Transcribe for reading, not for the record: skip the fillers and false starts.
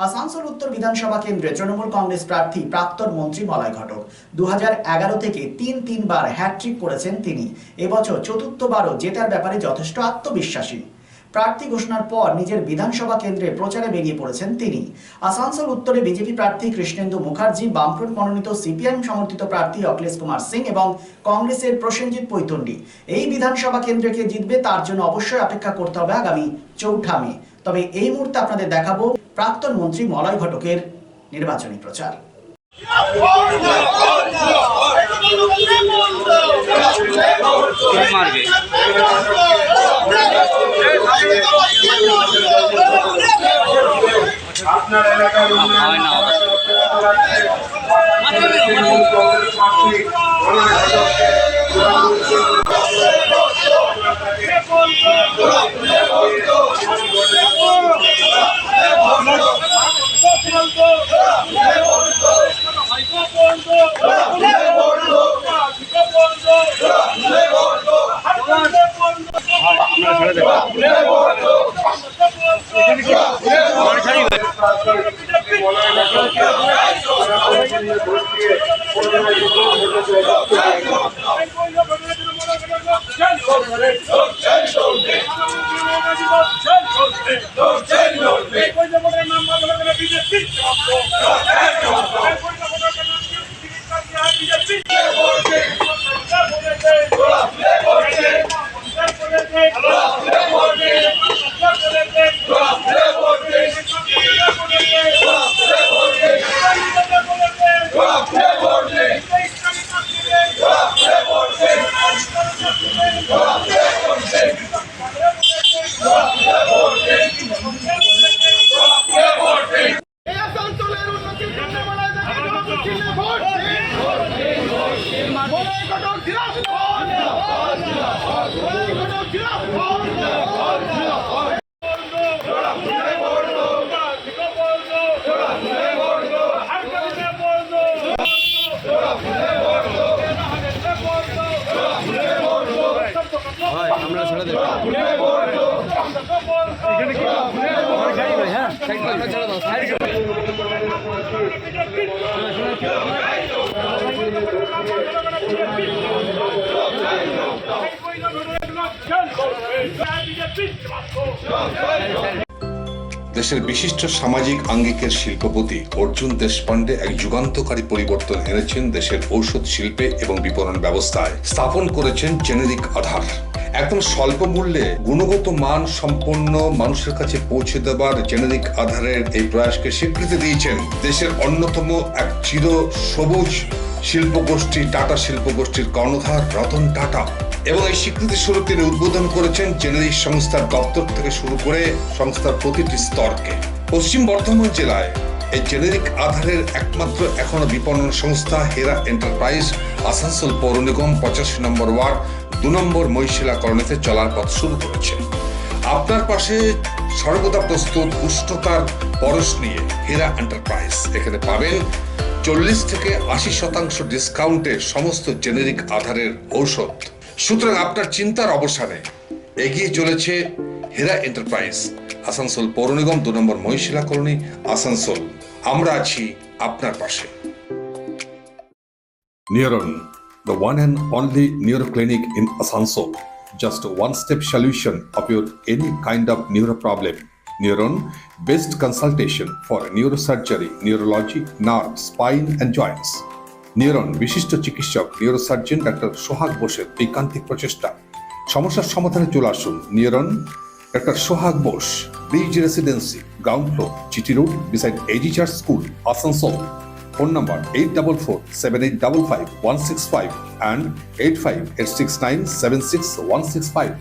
আসানসোল উত্তর বিধানসভা কেন্দ্রে তৃণমূল কংগ্রেস প্রার্থী প্রাক্তন মন্ত্রী মলয় ঘটক 2011 থেকে তিনবার হ্যাট্রিক করেছেন তিনি। এবছর চতুর্থবারও জেতার ব্যাপারে যথেষ্ট আত্মবিশ্বাসী। প্রার্থী ঘোষণার পর নিজের বিধানসভা কেন্দ্রে প্রচারে বেরিয়ে পড়েছেন তিনি। আসানসোল উত্তরে বিজেপি প্রার্থী কৃষ্ণেন্দু মুখার্জি, বামফ্রন্ট মনোনীত সিপিএম সমর্থিত প্রার্থী অখিলেশ কুমার সিং এবং কংগ্রেসের প্রসেনজিৎ পৈতন্ডি এই বিধানসভা কেন্দ্রকে জিতবে তার জন্য অবশ্যই অপেক্ষা করতে হবে আগামী 4 মে। তবে এই মুহূর্তে আপনাদের দেখাবো প্রাক্তন মন্ত্রী মলয় ঘটকের নির্বাচনী প্রচার। আপনার এলাকার দেশের বিশিষ্ট সামাজিক আঙ্গিকের শিল্পপতি অর্জুন দেশপান্ডে এক যুগান্তকারী পরিবর্তন এনেছেন দেশের ঔষধ শিল্পে এবং বিপণন ব্যবস্থায়। স্থাপন করেছেন জেনেরিক আধার। একদম স্বল্প মূল্যে গুণগত মান সম্পন্ন মানুষের কাছে পৌঁছে দেবার জেনেরিক আধারের এই প্রয়াসকে স্বীকৃতি দিয়েছেন দেশের অন্যতম এক চির সবুজ শিল্পগোষ্ঠী টাটা শিল্পগোষ্ঠীর কর্ণধার রতন টাটা। এবং এই স্বীকৃতি স্বরূপ তিনি উদ্বোধন করেছেন জেনেরিক সংস্থার দপ্তর থেকে শুরু করে সংস্থার প্রতিটি স্তরকে। পশ্চিম বর্ধমান জেলায় এই জেনেরিক আধারের একমাত্র এখনো বিপণন সংস্থা হেরা এন্টারপ্রাইজ আসানসোল পৌর নিগম 85 নম্বর ওয়ার্ড 2 নম্বর মহিশিলা কলোনিতে চলার পথ শুরু করেছে। আপনার পাশে সর্বদা প্রস্তুত উষ্ণতার পরশ নিয়ে হেরা এন্টারপ্রাইজ। এখানে পাবেন 40 থেকে 80% ডিসকাউন্টে সমস্ত জেনেরিক আধারের ঔষধ। সুতরাং আপনার চিন্তার অবসানে এগিয়ে চলেছে হেরা এন্টারপ্রাইজ, আসানসোল পৌর নিগম 2 নম্বর মহিশিলা কলোনি, আসানসোল। আমরা আছি আপনার পাশে। Neuron, the one and only neuro clinic in Asansol. Just a one-step solution of your any kind of neuro problem. Neuron, best consultation for neurosurgery, neurology, nerve, spine and joints. Neuron, বিশিষ্ট চিকিৎসক neurosurgeon doctor সোহাগ বোসের ঐকান্তিক প্রচেষ্টা। সমস্যার সমাধানে চলে আসুন neuron doctor Sohag Bose, bridge residency, ground floor, GT road, beside AG church school, Asansol. Phone number 8447855165 and 8586976165.